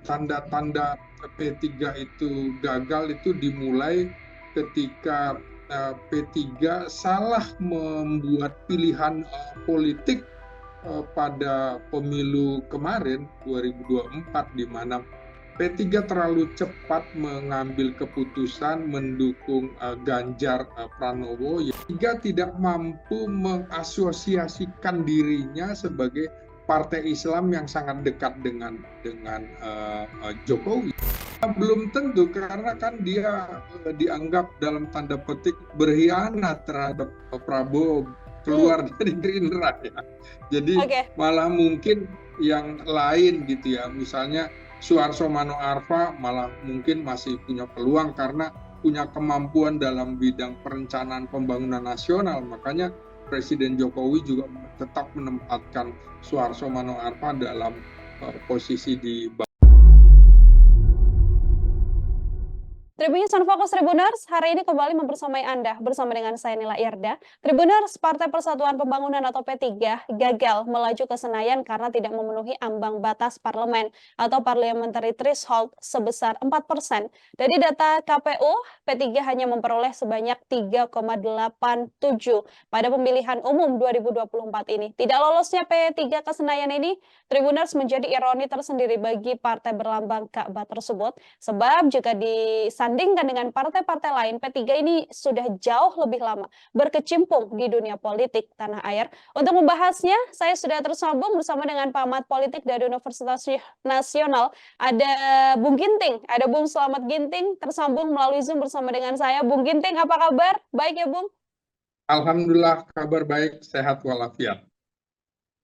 Tanda-tanda P3 itu gagal itu dimulai ketika P3 salah membuat pilihan politik pada pemilu kemarin 2024, di mana P3 terlalu cepat mengambil keputusan mendukung Ganjar Pranowo. P3 tidak mampu mengasosiasikan dirinya sebagai partai Islam yang sangat dekat dengan Jokowi. Belum tentu, karena kan dia dianggap dalam tanda petik berkhianat terhadap Prabowo, keluar dari Gerindra ya. Jadi Oke. malah mungkin yang lain gitu ya, misalnya Suharto Mano Arfa malah mungkin masih punya peluang karena punya kemampuan dalam bidang perencanaan pembangunan nasional. Makanya Presiden Jokowi juga tetap menempatkan Suharto Mano Arfa dalam posisi di Tribunnews on Fokus Tribuners, hari ini kembali membersamai Anda bersama dengan saya Nila Irda. Tribuners, Partai Persatuan Pembangunan atau P3 gagal melaju ke Senayan karena tidak memenuhi ambang batas parlemen atau parliamentary threshold sebesar 4%. Dari data KPU, P3 hanya memperoleh sebanyak 3,87 pada pemilihan umum 2024 ini. Tidak lolosnya P3 ke Senayan ini, Tribuners menjadi ironi tersendiri bagi partai berlambang Ka'bah tersebut, sebab jika disandingkan dengan partai-partai lain, P3 ini sudah jauh lebih lama berkecimpung di dunia politik tanah air. Untuk membahasnya, saya sudah tersambung bersama dengan pengamat politik dari Universitas Nasional. Ada Bung Ginting, ada Bung Slamet Ginting tersambung melalui Zoom bersama dengan saya. Bung Ginting, apa kabar? Baik ya, Bung? Alhamdulillah, kabar baik, sehat walafiat.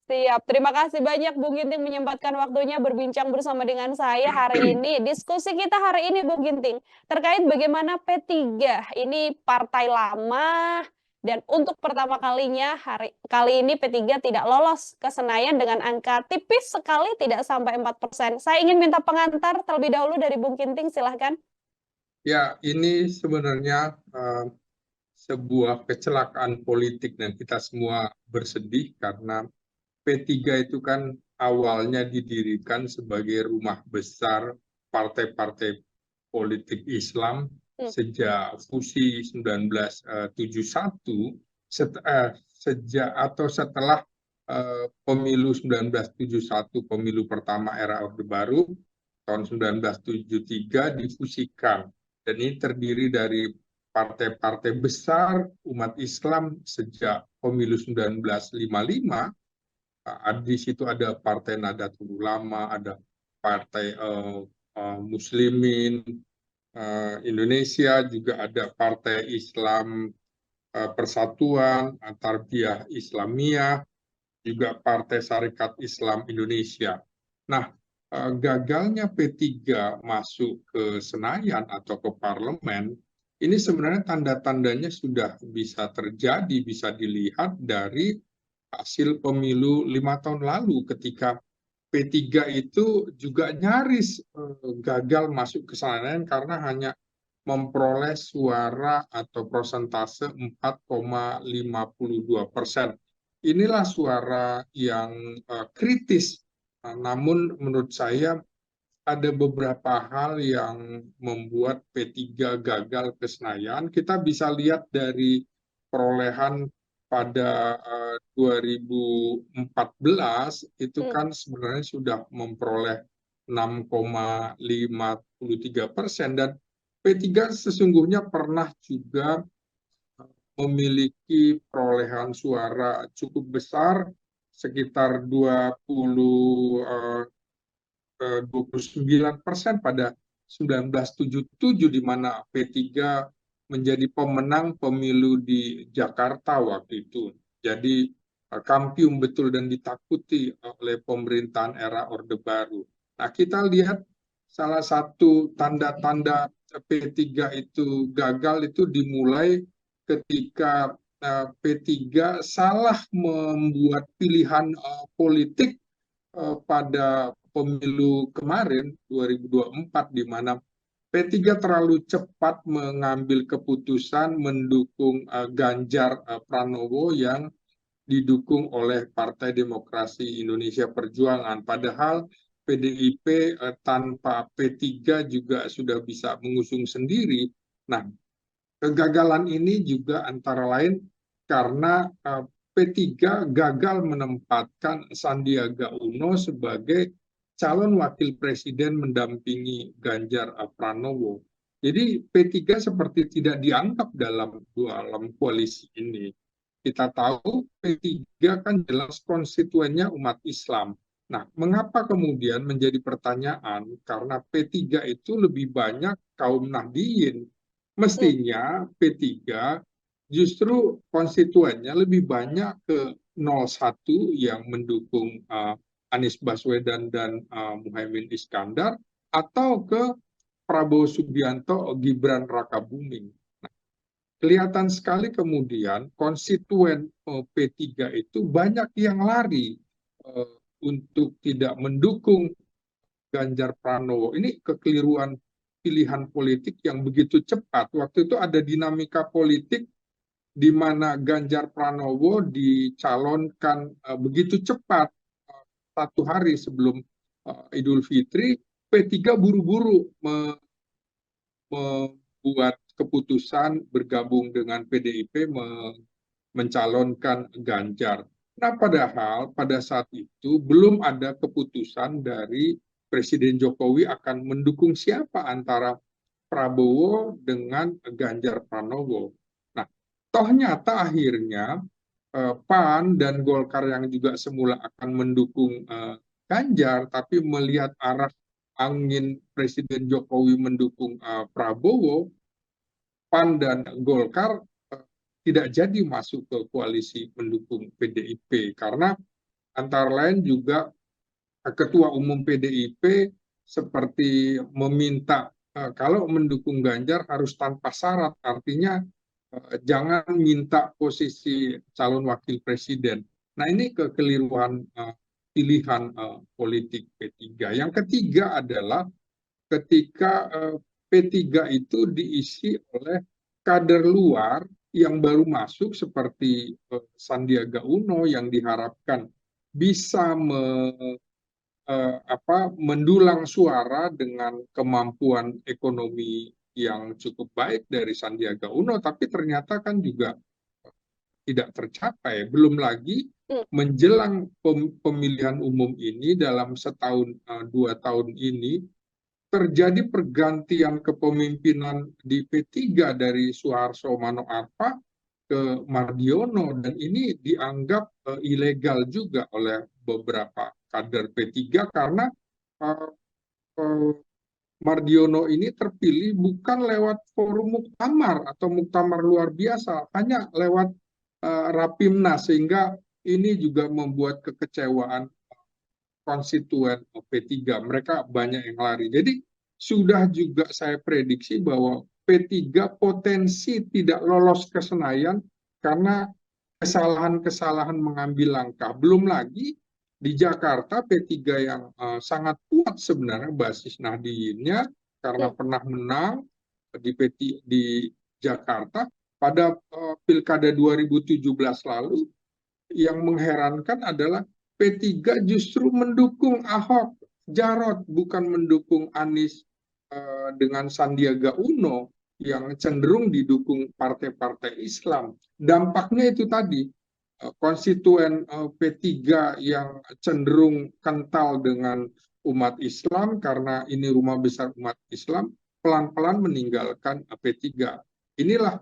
Siap, terima kasih banyak Bung Ginting menyempatkan waktunya berbincang bersama dengan saya hari ini. Diskusi kita hari ini Bung Ginting, terkait bagaimana P3 ini partai lama dan untuk pertama kalinya kali ini P3 tidak lolos ke Senayan dengan angka tipis sekali, tidak sampai 4%. Saya ingin minta pengantar terlebih dahulu dari Bung Ginting, silahkan. Ya, ini sebenarnya sebuah kecelakaan politik dan kita semua bersedih karena P3 itu kan awalnya didirikan sebagai rumah besar partai-partai politik Islam Hmm. sejak fusi 1971, sejak atau setelah pemilu 1971, pemilu pertama era Orde Baru, tahun 1973 difusikan. Dan ini terdiri dari partai-partai besar umat Islam sejak pemilu 1955. Di situ ada Partai Nahdlatul Ulama, ada Partai Muslimin Indonesia, juga ada Partai Islam Persatuan, Tarbiyah Islamiyah, juga Partai Sarekat Islam Indonesia. Nah, gagalnya P3 masuk ke Senayan atau ke parlemen, ini sebenarnya tanda-tandanya sudah bisa terjadi, bisa dilihat dari hasil pemilu 5 tahun lalu ketika P3 itu juga nyaris gagal masuk ke Senayan karena hanya memperoleh suara atau persentase 4,52%. Inilah suara yang kritis. Namun menurut saya ada beberapa hal yang membuat P3 gagal ke Senayan. Kita bisa lihat dari perolehan pada 2014 itu Hmm. kan sebenarnya sudah memperoleh 6,53%, dan P3 sesungguhnya pernah juga memiliki perolehan suara cukup besar sekitar 29% pada 1977, di mana P3 menjadi pemenang pemilu di Jakarta waktu itu. Jadi kampiun betul dan ditakuti oleh pemerintahan era Orde Baru. Nah, kita lihat salah satu tanda-tanda P3 itu gagal itu dimulai ketika P3 salah membuat pilihan politik pada pemilu kemarin 2024, di mana P3 terlalu cepat mengambil keputusan mendukung Ganjar Pranowo yang didukung oleh Partai Demokrasi Indonesia Perjuangan. Padahal PDIP tanpa P3 juga sudah bisa mengusung sendiri. Nah, kegagalan ini juga antara lain karena P3 gagal menempatkan Sandiaga Uno sebagai calon wakil presiden mendampingi Ganjar Pranowo. Jadi P3 seperti tidak dianggap dalam koalisi ini. Kita tahu P3 kan jelas konstituennya umat Islam. Nah, mengapa kemudian menjadi pertanyaan? Karena P3 itu lebih banyak kaum Nahdliyin. Mestinya P3 justru konstituennya lebih banyak ke 01 yang mendukung Anies Baswedan dan Muhaimin Iskandar, atau ke Prabowo Subianto, Gibran Rakabuming. Nah, kelihatan sekali kemudian konstituen P3 itu banyak yang lari untuk tidak mendukung Ganjar Pranowo. Ini kekeliruan pilihan politik yang begitu cepat. Waktu itu ada dinamika politik di mana Ganjar Pranowo dicalonkan begitu cepat, 1 hari sebelum Idul Fitri. P3 buru-buru membuat keputusan bergabung dengan PDIP mencalonkan Ganjar. Nah, padahal pada saat itu belum ada keputusan dari Presiden Jokowi akan mendukung siapa antara Prabowo dengan Ganjar Pranowo. Nah, toh nyata akhirnya PAN dan Golkar yang juga semula akan mendukung Ganjar, tapi melihat arah angin Presiden Jokowi mendukung Prabowo, PAN dan Golkar tidak jadi masuk ke koalisi mendukung PDIP, karena antara lain juga Ketua Umum PDIP seperti meminta kalau mendukung Ganjar harus tanpa syarat, artinya jangan minta posisi calon wakil presiden. Nah, ini kekeliruan pilihan politik P3. Yang ketiga adalah ketika P3 itu diisi oleh kader luar yang baru masuk seperti Sandiaga Uno yang diharapkan bisa mendulang suara dengan kemampuan ekonomi yang cukup baik dari Sandiaga Uno, tapi ternyata kan juga tidak tercapai. Belum lagi menjelang pemilihan umum ini, dalam setahun 2 tahun ini terjadi pergantian kepemimpinan di P3 dari Suharto Mano Arfa ke Mardiono, dan ini dianggap ilegal juga oleh beberapa kader P3 karena Mardiono ini terpilih bukan lewat forum muktamar atau muktamar luar biasa, hanya lewat Rapimnas, sehingga ini juga membuat kekecewaan konstituen P3. Mereka banyak yang lari. Jadi sudah juga saya prediksi bahwa P3 potensi tidak lolos ke Senayan karena kesalahan-kesalahan mengambil langkah. Belum lagi di Jakarta P3 yang sangat kuat sebenarnya basis Nahdliyinnya karena pernah menang di Jakarta pada Pilkada 2017 lalu. Yang mengherankan adalah P3 justru mendukung Ahok Jarot, bukan mendukung Anies dengan Sandiaga Uno yang cenderung didukung partai-partai Islam. Dampaknya itu tadi, konstituen P3 yang cenderung kental dengan umat Islam karena ini rumah besar umat Islam, pelan-pelan meninggalkan P3. Inilah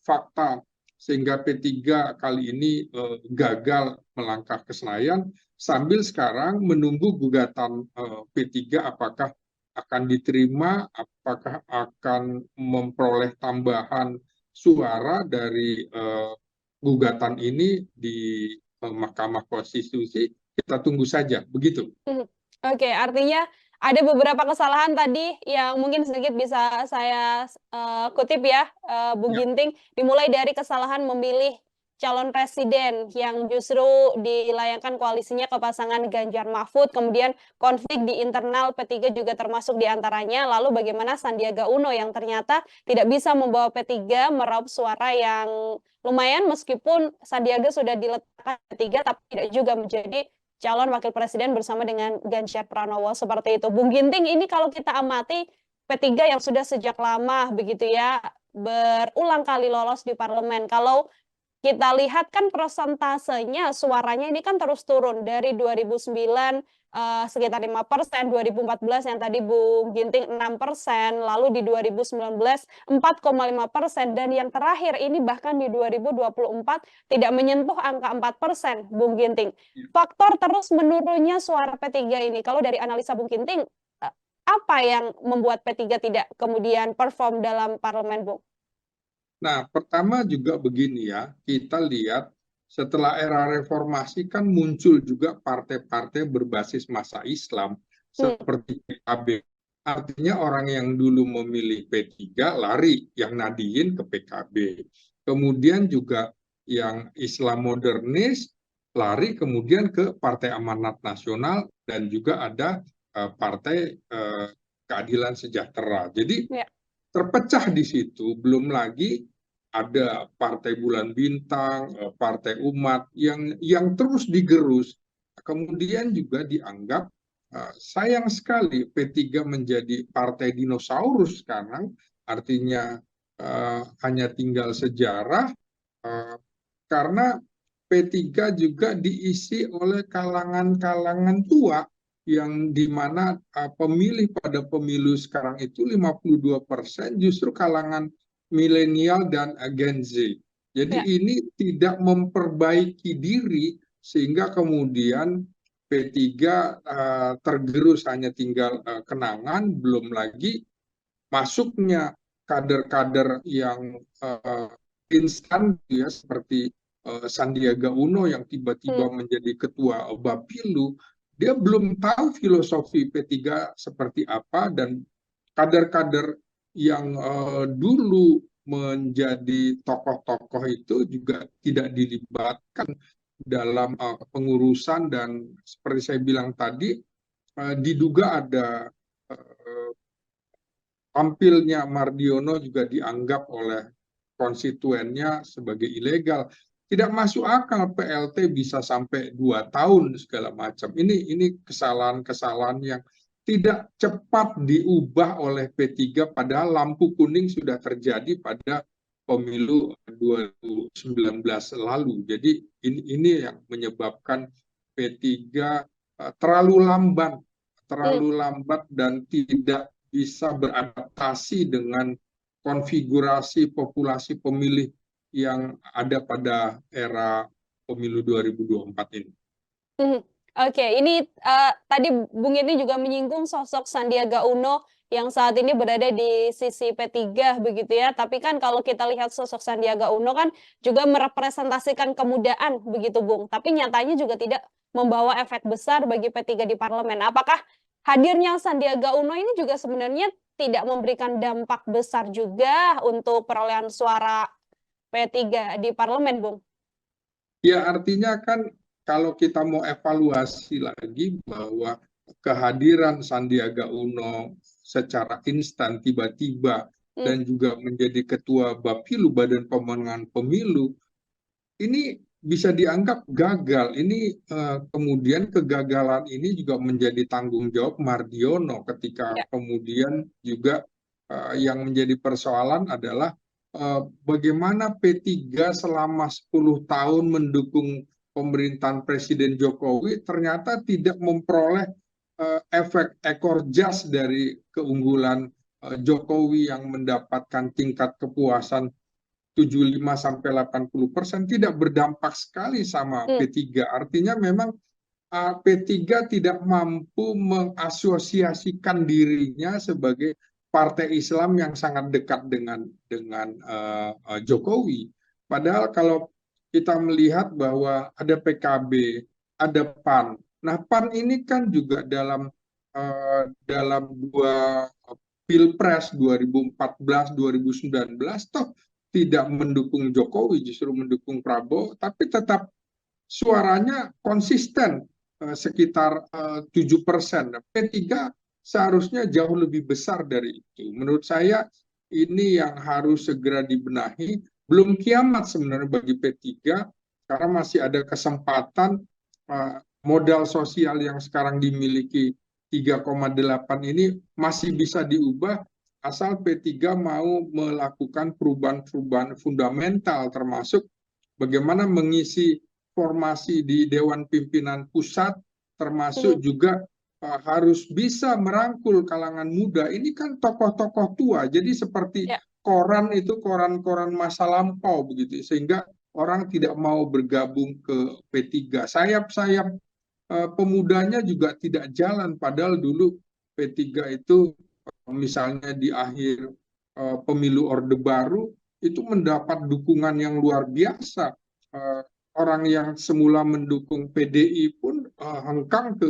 fakta sehingga P3 kali ini gagal melangkah ke Senayan, sambil sekarang menunggu gugatan P3 apakah akan diterima, apakah akan memperoleh tambahan suara dari gugatan ini di Mahkamah Konstitusi. Kita tunggu saja, begitu. Oke, artinya ada beberapa kesalahan tadi yang mungkin sedikit bisa saya kutip ya, Bung Ginting, dimulai dari kesalahan memilih calon presiden yang justru dilayangkan koalisinya ke pasangan Ganjar Mahfud, kemudian konflik di internal P3 juga termasuk diantaranya, lalu bagaimana Sandiaga Uno yang ternyata tidak bisa membawa P3 meraup suara yang lumayan meskipun Sandiaga sudah diletakkan P3 tapi tidak juga menjadi calon wakil presiden bersama dengan Ganjar Pranowo seperti itu. Bung Ginting, ini kalau kita amati P3 yang sudah sejak lama begitu ya berulang kali lolos di parlemen. Kalau kita lihat kan persentasenya suaranya ini kan terus turun dari 2009 sekitar 5%, 2014 yang tadi Bung Ginting 6%, lalu di 2019 4,5%, dan yang terakhir ini bahkan di 2024 tidak menyentuh angka 4%, Bung Ginting. Faktor terus menurunnya suara P3 ini, kalau dari analisa Bung Ginting, apa yang membuat P3 tidak kemudian perform dalam parlemen, Bung? Nah, pertama juga begini ya, kita lihat setelah era reformasi kan muncul juga partai-partai berbasis masa Islam seperti PKB. Artinya orang yang dulu memilih P3 lari, yang nadiin ke PKB. Kemudian juga yang Islam modernis lari kemudian ke Partai Amanat Nasional dan juga ada Partai Keadilan Sejahtera. Jadi terpecah di situ, belum lagi ada Partai Bulan Bintang, Partai Umat yang terus digerus. Kemudian juga dianggap sayang sekali P3 menjadi partai dinosaurus sekarang, artinya hanya tinggal sejarah, karena P3 juga diisi oleh kalangan-kalangan tua yang dimana pemilih pada pemilu sekarang itu 52% justru kalangan milenial dan Gen Z. Jadi ini tidak memperbaiki diri sehingga kemudian P3 tergerus hanya tinggal kenangan, belum lagi masuknya kader-kader yang instan ya seperti Sandiaga Uno yang tiba-tiba menjadi ketua Bapilu. Dia belum tahu filosofi P3 seperti apa, dan kader-kader yang dulu menjadi tokoh-tokoh itu juga tidak dilibatkan dalam pengurusan, dan seperti saya bilang tadi diduga ada tampilnya Mardiono juga dianggap oleh konstituennya sebagai ilegal. Tidak masuk akal PLT bisa sampai 2 tahun segala macam. Ini kesalahan-kesalahan yang tidak cepat diubah oleh P3 padahal lampu kuning sudah terjadi pada pemilu 2019 lalu. Jadi ini yang menyebabkan P3 terlalu lambat dan tidak bisa beradaptasi dengan konfigurasi populasi pemilih yang ada pada era pemilu 2024 ini. Oke, ini tadi Bung ini juga menyinggung sosok Sandiaga Uno yang saat ini berada di sisi P3 begitu ya. Tapi kan kalau kita lihat sosok Sandiaga Uno kan juga merepresentasikan kemudaan begitu Bung. Tapi nyatanya juga tidak membawa efek besar bagi P3 di parlemen. Apakah hadirnya Sandiaga Uno ini juga sebenarnya tidak memberikan dampak besar juga untuk perolehan suara P3 di parlemen, Bung? Ya, artinya kan kalau kita mau evaluasi lagi bahwa kehadiran Sandiaga Uno secara instan tiba-tiba dan juga menjadi ketua Bapilu, Badan Pemenangan Pemilu, ini bisa dianggap gagal. Ini kemudian kegagalan ini juga menjadi tanggung jawab Mardiono ketika kemudian juga yang menjadi persoalan adalah bagaimana P3 selama 10 tahun mendukung pemerintahan Presiden Jokowi ternyata tidak memperoleh efek ekor jas dari keunggulan Jokowi yang mendapatkan tingkat kepuasan 75-80%, tidak berdampak sekali sama P3. Artinya memang P3 tidak mampu mengasosiasikan dirinya sebagai partai Islam yang sangat dekat dengan Jokowi. Padahal kalau kita melihat bahwa ada PKB, ada PAN. Nah, PAN ini kan juga dalam dua Pilpres 2014-2019 toh tidak mendukung Jokowi, justru mendukung Prabowo, tapi tetap suaranya konsisten sekitar 7%. P3 seharusnya jauh lebih besar dari itu. Menurut saya ini yang harus segera dibenahi. Belum kiamat sebenarnya bagi P3 karena masih ada kesempatan modal sosial yang sekarang dimiliki 3,8 ini masih bisa diubah asal P3 mau melakukan perubahan-perubahan fundamental, termasuk bagaimana mengisi formasi di Dewan Pimpinan Pusat, termasuk juga harus bisa merangkul kalangan muda. Ini kan tokoh-tokoh tua, jadi seperti Ya. koran itu koran-koran masa lampau begitu, sehingga orang tidak mau bergabung ke P3. Sayap-sayap pemudanya juga tidak jalan, padahal dulu P3 itu misalnya di akhir pemilu Orde Baru itu mendapat dukungan yang luar biasa. Orang yang semula mendukung PDI pun hengkang ke,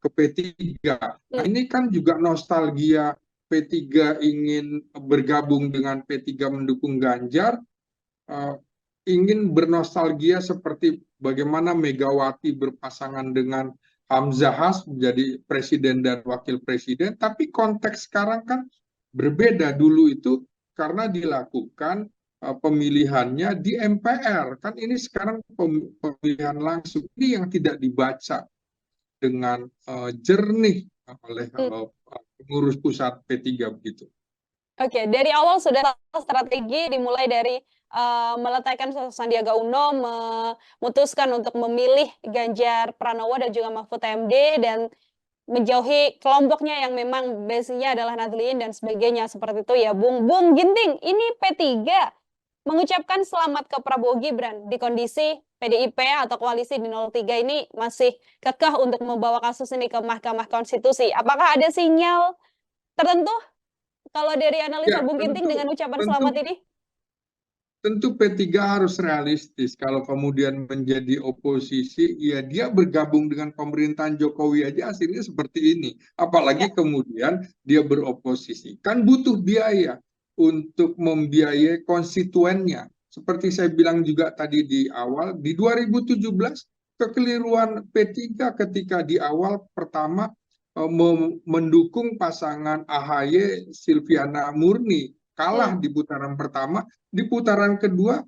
ke P3. Nah, ini kan juga nostalgia P3 ingin bergabung dengan P3 mendukung Ganjar, ingin bernostalgia seperti bagaimana Megawati berpasangan dengan Hamzahas menjadi presiden dan wakil presiden, tapi konteks sekarang kan berbeda. Dulu itu karena dilakukan pemilihannya di MPR, kan ini sekarang pemilihan langsung, ini yang tidak dibaca dengan jernih oleh pengurus pusat P3 begitu. Oke, dari awal sudah strategi dimulai dari meletakkan sosok Sandiaga Uno, memutuskan untuk memilih Ganjar Pranowo dan juga Mahfud MD, dan menjauhi kelompoknya yang memang base-nya adalah Nahdliyin dan sebagainya, seperti itu ya, Bung. Bung Ginting, ini P3 mengucapkan selamat ke Prabowo Gibran di kondisi PDIP atau koalisi di 03 ini masih kekeh untuk membawa kasus ini ke Mahkamah Konstitusi. Apakah ada sinyal tertentu kalau dari analisa Ya, Bung Ginting dengan ucapan selamat ini? tentu P3 harus realistis. Kalau kemudian menjadi oposisi, ya dia bergabung dengan pemerintahan Jokowi aja hasilnya seperti ini. Apalagi kemudian dia beroposisi. Kan butuh biaya untuk membiayai konstituennya. Seperti saya bilang juga tadi di awal, di 2017 kekeliruan P3 ketika di awal pertama mendukung pasangan AHY Silviana Murni, kalah di putaran pertama. Di putaran kedua,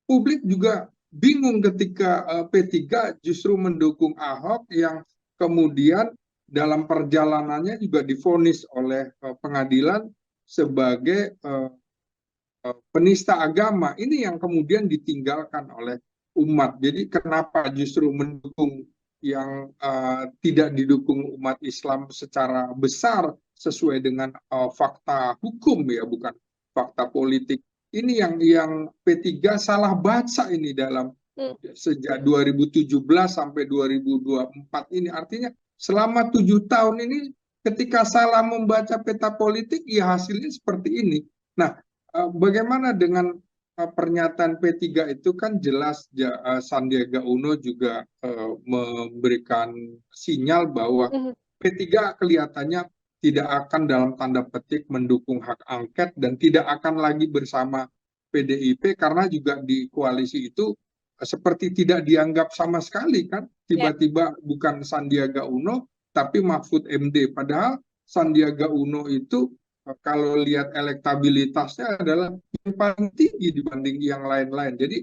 publik juga bingung ketika P3 justru mendukung Ahok yang kemudian dalam perjalanannya juga divonis oleh pengadilan sebagai penista agama. Ini yang kemudian ditinggalkan oleh umat. Jadi kenapa justru mendukung yang tidak didukung umat Islam secara besar sesuai dengan fakta hukum, ya, bukan fakta politik. Ini yang P3 salah baca ini dalam sejak 2017 sampai 2024 ini. Artinya selama 7 tahun ini ketika salah membaca peta politik, ya hasilnya seperti ini. Nah, bagaimana dengan pernyataan P3 itu kan jelas Sandiaga Uno juga memberikan sinyal bahwa P3 kelihatannya tidak akan dalam tanda petik mendukung hak angket dan tidak akan lagi bersama PDIP, karena juga di koalisi itu seperti tidak dianggap sama sekali kan, tiba-tiba bukan Sandiaga Uno tapi Mahfud MD, padahal Sandiaga Uno itu kalau lihat elektabilitasnya adalah yang paling tinggi dibanding yang lain-lain. Jadi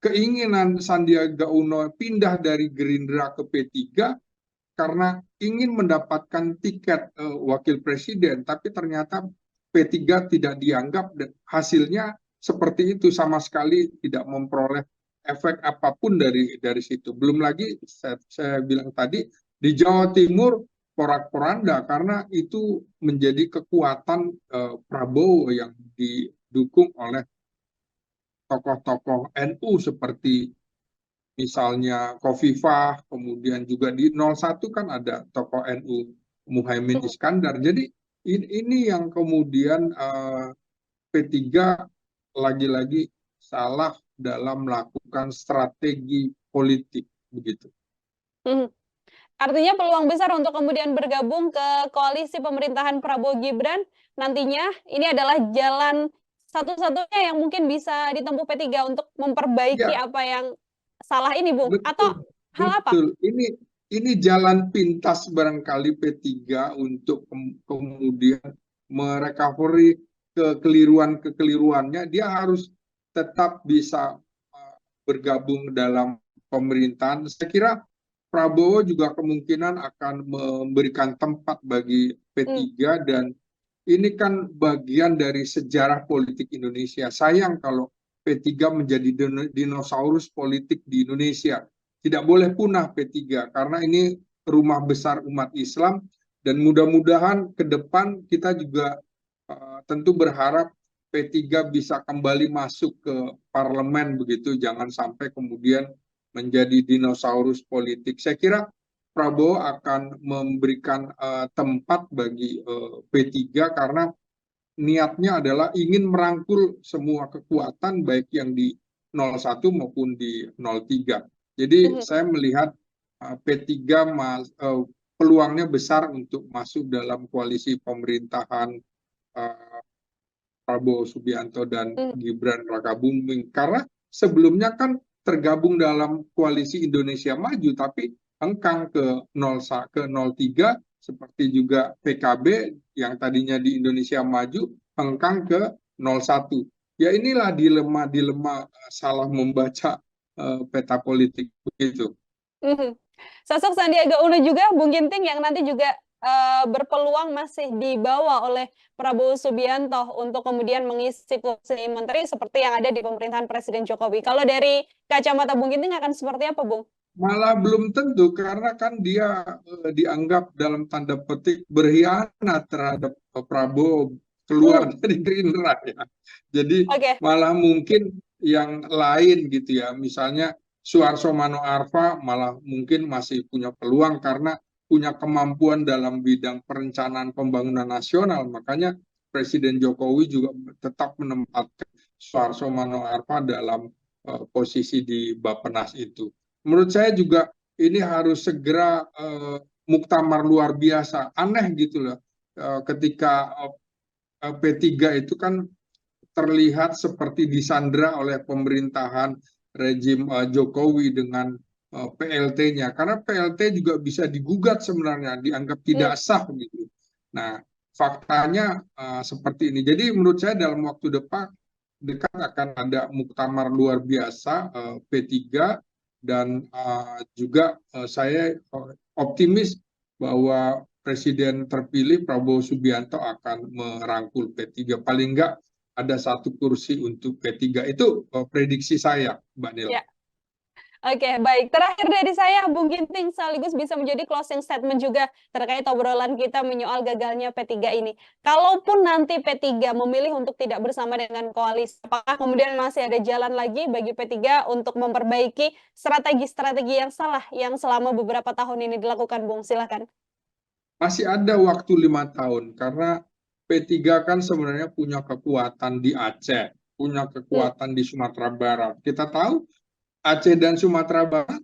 keinginan Sandiaga Uno pindah dari Gerindra ke P3 karena ingin mendapatkan tiket wakil presiden, tapi ternyata P3 tidak dianggap dan hasilnya seperti itu, sama sekali tidak memperoleh efek apapun dari situ. Belum lagi saya bilang tadi di Jawa Timur porak-poranda karena itu menjadi kekuatan Prabowo yang didukung oleh tokoh-tokoh NU seperti misalnya Khofifah, kemudian juga di 01 kan ada tokoh NU Muhaimin Iskandar. Jadi ini yang kemudian P3 lagi-lagi salah dalam melakukan strategi politik begitu. Artinya peluang besar untuk kemudian bergabung ke koalisi pemerintahan Prabowo Gibran nantinya ini adalah jalan satu-satunya yang mungkin bisa ditempuh P3 untuk memperbaiki apa yang salah ini, Bung? Atau hal apa? Betul. Ini jalan pintas barangkali P3 untuk kemudian merecovery kekeliruannya. Dia harus tetap bisa bergabung dalam pemerintahan. Saya kira Prabowo juga kemungkinan akan memberikan tempat bagi P3 dan ini kan bagian dari sejarah politik Indonesia. Sayang kalau P3 menjadi dinosaurus politik di Indonesia. Tidak boleh punah P3 karena ini rumah besar umat Islam dan mudah-mudahan ke depan kita juga tentu berharap P3 bisa kembali masuk ke parlemen begitu, jangan sampai kemudian menjadi dinosaurus politik. Saya kira Prabowo akan memberikan tempat bagi P3 karena niatnya adalah ingin merangkul semua kekuatan baik yang di 01 maupun di 03. Jadi saya melihat P3 peluangnya besar untuk masuk dalam koalisi pemerintahan Prabowo Subianto dan Gibran Rakabuming karena sebelumnya kan tergabung dalam koalisi Indonesia Maju tapi hengkang ke 03 seperti juga PKB yang tadinya di Indonesia Maju hengkang ke 01. Ya inilah dilema salah membaca peta politik begitu. Sosok Sandiaga Uno juga, Bung Ginting, yang nanti juga berpeluang masih dibawa oleh Prabowo Subianto untuk kemudian mengisi kursi menteri seperti yang ada di pemerintahan Presiden Jokowi. Kalau dari kacamata Bung Ginting akan seperti apa, Bung? Malah belum tentu karena kan dia dianggap dalam tanda petik berkhianat terhadap Prabowo keluar dari Gerindra ya. Jadi malah mungkin yang lain gitu ya. Misalnya Suharto Mano Arfa malah mungkin masih punya peluang karena punya kemampuan dalam bidang perencanaan pembangunan nasional. Makanya Presiden Jokowi juga tetap menempatkan Suharto Mano Arfa dalam posisi di Bappenas itu. Menurut saya juga ini harus segera muktamar luar biasa. Aneh gitu loh ketika P3 itu kan terlihat seperti disandra oleh pemerintahan rejim Jokowi dengan PLT-nya. Karena PLT juga bisa digugat sebenarnya, dianggap tidak sah gitu. Nah, faktanya seperti ini. Jadi menurut saya dalam waktu dekat akan ada muktamar luar biasa P3 dan juga saya optimis bahwa Presiden terpilih Prabowo Subianto akan merangkul P3. Paling enggak ada satu kursi untuk P3. Itu prediksi saya, Mbak Nila. Ya. Oke, baik. Terakhir dari saya, Bung Ginting, sekaligus bisa menjadi closing statement juga terkait obrolan kita menyoal gagalnya P3 ini. Kalaupun nanti P3 memilih untuk tidak bersama dengan koalisi, apakah kemudian masih ada jalan lagi bagi P3 untuk memperbaiki strategi-strategi yang salah yang selama beberapa tahun ini dilakukan, Bung? Silakan. Masih ada waktu 5 tahun, karena P3 kan sebenarnya punya kekuatan di Aceh, punya kekuatan di Sumatera Barat. Kita tahu Aceh dan Sumatera Barat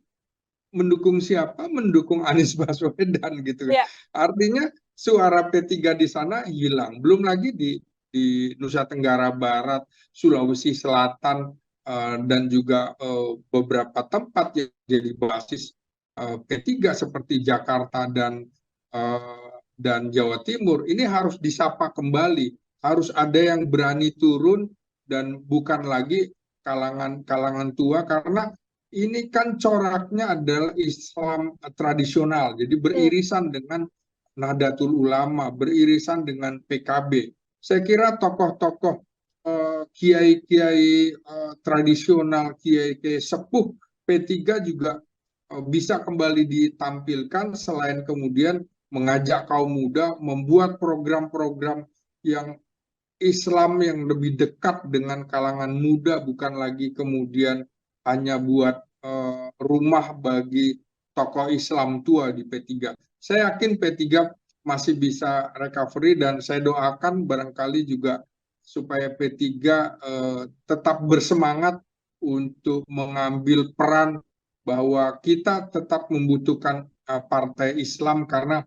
mendukung siapa? Mendukung Anies Baswedan gitu. Artinya suara P3 di sana hilang. Belum lagi di Nusa Tenggara Barat, Sulawesi Selatan dan juga beberapa tempat yang jadi basis P3 seperti Jakarta dan Jawa Timur. Ini harus disapa kembali. Harus ada yang berani turun dan bukan lagi kalangan tua, karena ini kan coraknya adalah Islam tradisional, jadi beririsan dengan Nahdlatul Ulama, beririsan dengan PKB. Saya kira tokoh-tokoh kiai-kiai tradisional, kiai-kiai sepuh P3 juga bisa kembali ditampilkan, selain kemudian mengajak kaum muda membuat program-program yang Islam yang lebih dekat dengan kalangan muda, bukan lagi kemudian hanya buat rumah bagi tokoh Islam tua di P3. Saya yakin P3 masih bisa recovery dan saya doakan barangkali juga supaya P3 tetap bersemangat untuk mengambil peran bahwa kita tetap membutuhkan partai Islam, karena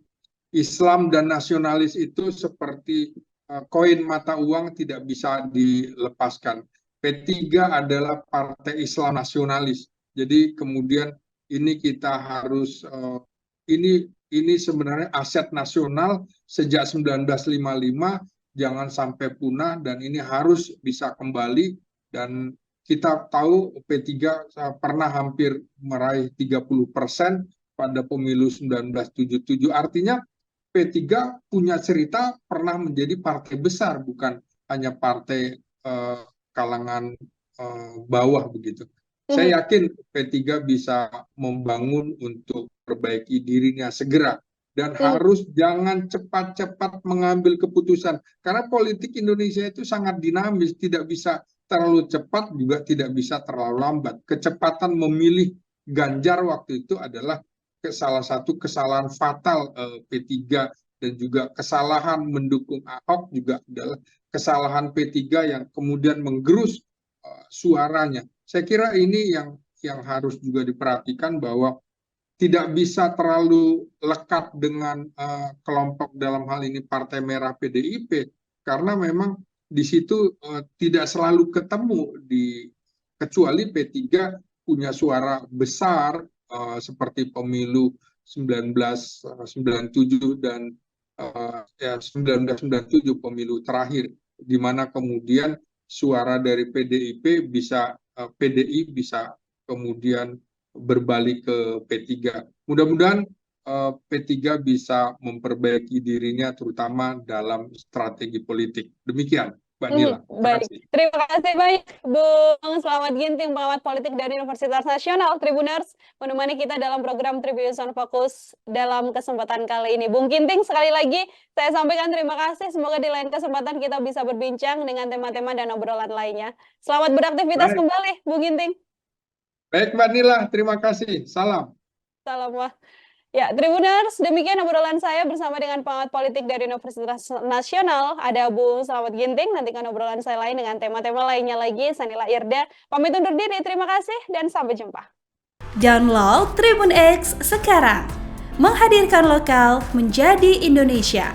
Islam dan nasionalis itu seperti koin mata uang, tidak bisa dilepaskan. P3 adalah partai Islam nasionalis. Jadi kemudian ini kita harus ini sebenarnya aset nasional sejak 1955, jangan sampai punah dan ini harus bisa kembali, dan kita tahu P3 pernah hampir meraih 30% pada pemilu 1977. Artinya P3 punya cerita pernah menjadi partai besar, bukan hanya partai kalangan bawah begitu. Saya yakin P3 bisa membangun untuk perbaiki dirinya segera dan harus jangan cepat-cepat mengambil keputusan karena politik Indonesia itu sangat dinamis, tidak bisa terlalu cepat juga tidak bisa terlalu lambat. Kecepatan memilih Ganjar waktu itu adalah salah satu kesalahan fatal P3 dan juga kesalahan mendukung Ahok juga adalah kesalahan P3 yang kemudian menggerus suaranya. Saya kira ini yang harus juga diperhatikan bahwa tidak bisa terlalu lekat dengan kelompok dalam hal ini Partai Merah PDIP karena memang di situ tidak selalu ketemu kecuali P3 punya suara besar seperti pemilu 1997 dan 1997 pemilu terakhir di mana kemudian suara dari PDIP PDI bisa kemudian berbalik ke P3. Mudah-mudahan P3 bisa memperbaiki dirinya terutama dalam strategi politik. Demikian, Mbak Nila. Baik, terima kasih baik Bung Slamet Ginting, pengamat politik dari Universitas Nasional Tribuners, menemani kita dalam program Tribuners on Focus dalam kesempatan kali ini. Bung Ginting, sekali lagi saya sampaikan terima kasih. Semoga di lain kesempatan kita bisa berbincang dengan tema-tema dan obrolan lainnya. Selamat beraktivitas kembali, Bung Ginting. Baik, Mbak Nila, terima kasih. Salam. Salam, wah. Ya, Tribuners, demikian obrolan saya bersama dengan pengamat politik dari Universitas Nasional, ada Bung Slamet Ginting. Nantikan obrolan saya lain dengan tema-tema lainnya lagi. Saya Nila Irda, pamit undur diri. Terima kasih dan sampai jumpa. Download Tribun X sekarang, menghadirkan lokal menjadi Indonesia.